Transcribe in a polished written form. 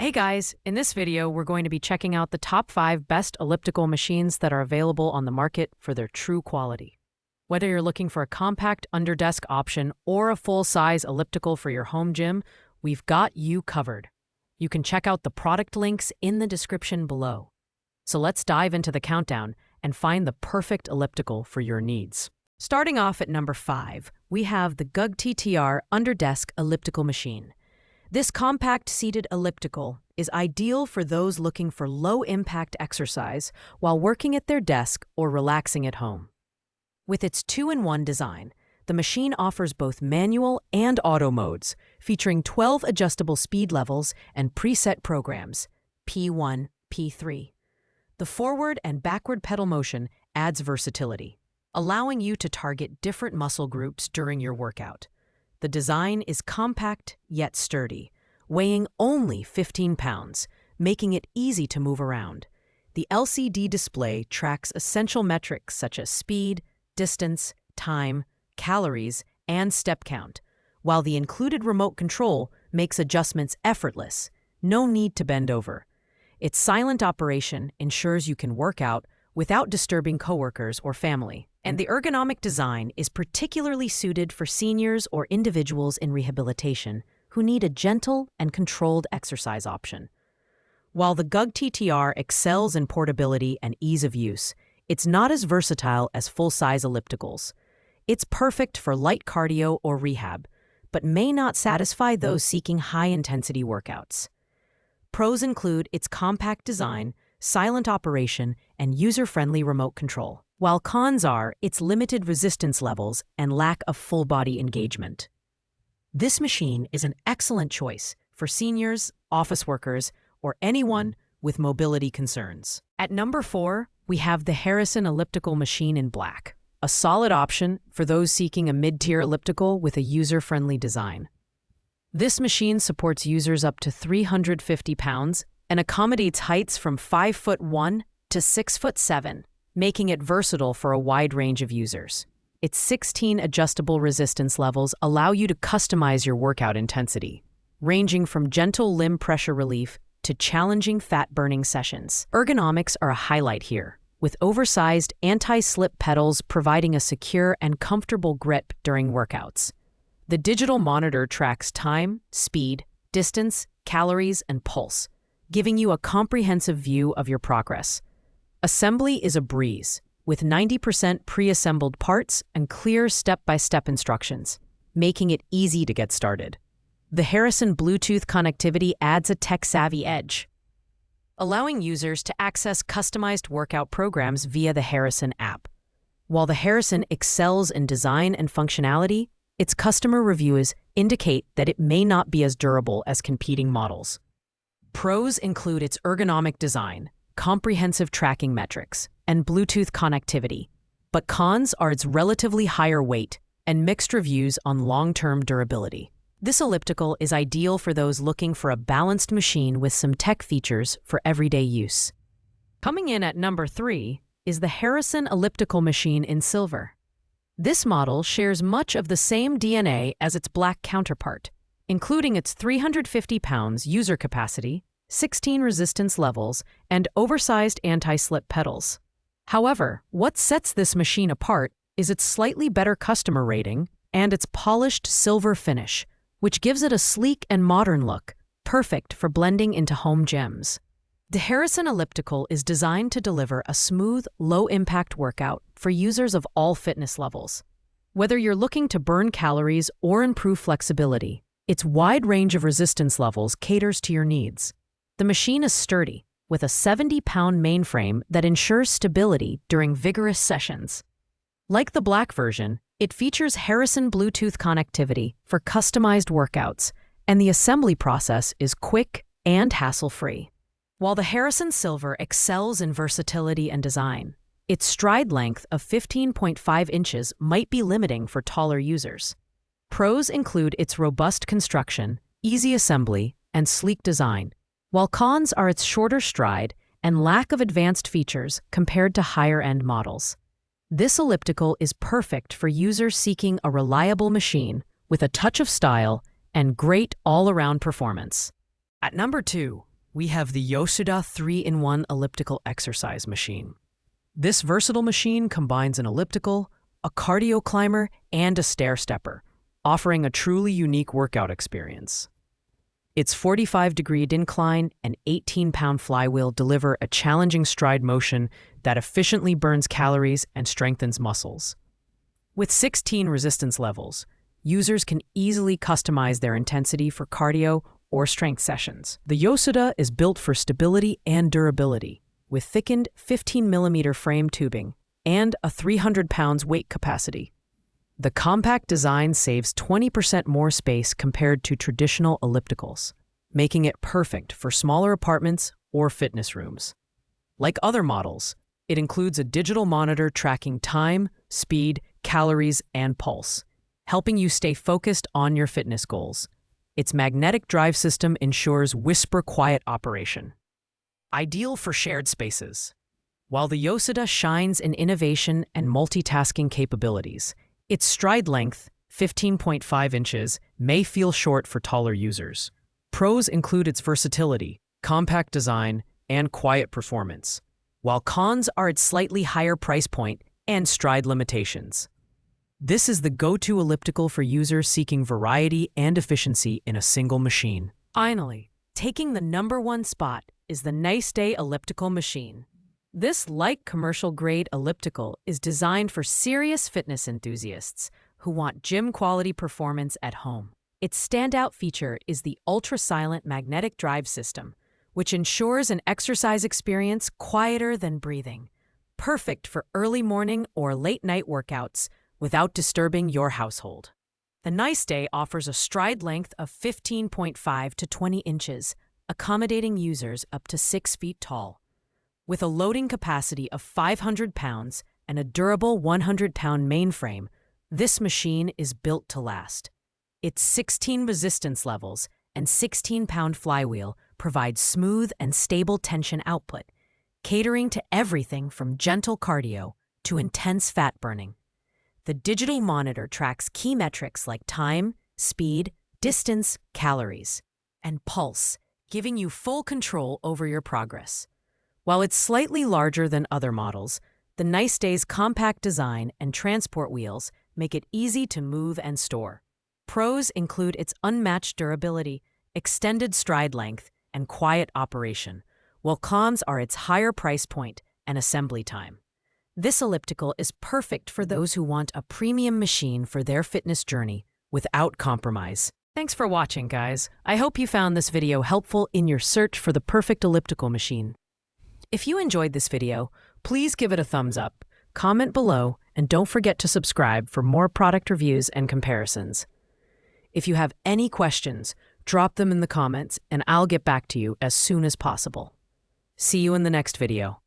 Hey guys, in this video, we're going to be checking out the top 5 best elliptical machines that are available on the market for their true quality. Whether you're looking for a compact underdesk option or a full-size elliptical for your home gym, we've got you covered. You can check out the product links in the description below. So let's dive into the countdown and find the perfect elliptical for your needs. Starting off at number 5, we have the GUG TTR Underdesk Elliptical Machine. This compact seated elliptical is ideal for those looking for low-impact exercise while working at their desk or relaxing at home. With its 2-in-1 design, the machine offers both manual and auto modes, featuring 12 adjustable speed levels and preset programs, P1, P3. The forward and backward pedal motion adds versatility, allowing you to target different muscle groups during your workout. The design is compact yet sturdy, weighing only 15 pounds, making it easy to move around. The LCD display tracks essential metrics such as speed, distance, time, calories, and step count, while the included remote control makes adjustments effortless. No need to bend over. Its silent operation ensures you can work out without disturbing coworkers or family. And the ergonomic design is particularly suited for seniors or individuals in rehabilitation who need a gentle and controlled exercise option. While the GUG TTR excels in portability and ease of use, it's not as versatile as full-size ellipticals. It's perfect for light cardio or rehab, but may not satisfy those seeking high-intensity workouts. Pros include its compact design, silent operation, and user-friendly remote control, while cons are its limited resistance levels and lack of full-body engagement. This machine is an excellent choice for seniors, office workers, or anyone with mobility concerns. At number 4, we have the Harrison Elliptical Machine in black, a solid option for those seeking a mid-tier elliptical with a user-friendly design. This machine supports users up to 350 pounds and accommodates heights from 5'1" to 6'7", making it versatile for a wide range of users. Its 16 adjustable resistance levels allow you to customize your workout intensity, ranging from gentle limb pressure relief to challenging fat-burning sessions. Ergonomics are a highlight here, with oversized anti-slip pedals providing a secure and comfortable grip during workouts. The digital monitor tracks time, speed, distance, calories, and pulse, giving you a comprehensive view of your progress. Assembly is a breeze, with 90% pre-assembled parts and clear step-by-step instructions, making it easy to get started. The Harrison Bluetooth connectivity adds a tech-savvy edge, allowing users to access customized workout programs via the Harrison app. While the Harrison excels in design and functionality, its customer reviews indicate that it may not be as durable as competing models. Pros include its ergonomic design, comprehensive tracking metrics, and Bluetooth connectivity, but cons are its relatively higher weight and mixed reviews on long-term durability. This elliptical is ideal for those looking for a balanced machine with some tech features for everyday use. Coming in at number 3 is the Harrison Elliptical Machine in silver. This model shares much of the same DNA as its black counterpart, including its 350 pounds user capacity, 16 resistance levels, and oversized anti-slip pedals. However, what sets this machine apart is its slightly better customer rating and its polished silver finish, which gives it a sleek and modern look, perfect for blending into home gyms. The Harrison Elliptical is designed to deliver a smooth, low-impact workout for users of all fitness levels. Whether you're looking to burn calories or improve flexibility, its wide range of resistance levels caters to your needs. The machine is sturdy, with a 70-pound mainframe that ensures stability during vigorous sessions. Like the black version, it features Harrison Bluetooth connectivity for customized workouts, and the assembly process is quick and hassle-free. While the Harrison Silver excels in versatility and design, its stride length of 15.5 inches might be limiting for taller users. Pros include its robust construction, easy assembly, and sleek design, while cons are its shorter stride and lack of advanced features compared to higher-end models. This elliptical is perfect for users seeking a reliable machine with a touch of style and great all-around performance. At number 2, we have the Yosuda 3-in-1 elliptical exercise machine. This versatile machine combines an elliptical, a cardio climber, and a stair stepper, offering a truly unique workout experience. Its 45-degree incline and 18-pound flywheel deliver a challenging stride motion that efficiently burns calories and strengthens muscles. With 16 resistance levels, users can easily customize their intensity for cardio or strength sessions. The Yosuda is built for stability and durability, with thickened 15mm frame tubing and a 300 pounds weight capacity. The compact design saves 20% more space compared to traditional ellipticals, making it perfect for smaller apartments or fitness rooms. Like other models, it includes a digital monitor tracking time, speed, calories, and pulse, helping you stay focused on your fitness goals. Its magnetic drive system ensures whisper-quiet operation, ideal for shared spaces. While the Yosuda shines in innovation and multitasking capabilities, its stride length, 15.5 inches, may feel short for taller users. Pros include its versatility, compact design, and quiet performance, while cons are its slightly higher price point and stride limitations. This is the go-to elliptical for users seeking variety and efficiency in a single machine. Finally, taking the #1 spot is the Nice Day elliptical machine. This light commercial-grade elliptical is designed for serious fitness enthusiasts who want gym-quality performance at home. Its standout feature is the ultra-silent magnetic drive system, which ensures an exercise experience quieter than breathing, perfect for early morning or late-night workouts without disturbing your household. The Nice Day offers a stride length of 15.5 to 20 inches, accommodating users up to 6 feet tall. With a loading capacity of 500 pounds and a durable 100-pound mainframe, this machine is built to last. Its 16 resistance levels and 16-pound flywheel provide smooth and stable tension output, catering to everything from gentle cardio to intense fat burning. The digital monitor tracks key metrics like time, speed, distance, calories, and pulse, giving you full control over your progress. While it's slightly larger than other models, the Nice Day's compact design and transport wheels make it easy to move and store. Pros include its unmatched durability, extended stride length, and quiet operation, while cons are its higher price point and assembly time. This elliptical is perfect for those who want a premium machine for their fitness journey without compromise. Thanks for watching, guys. I hope you found this video helpful in your search for the perfect elliptical machine. If you enjoyed this video, please give it a thumbs up, comment below, and don't forget to subscribe for more product reviews and comparisons. If you have any questions, drop them in the comments and I'll get back to you as soon as possible. See you in the next video.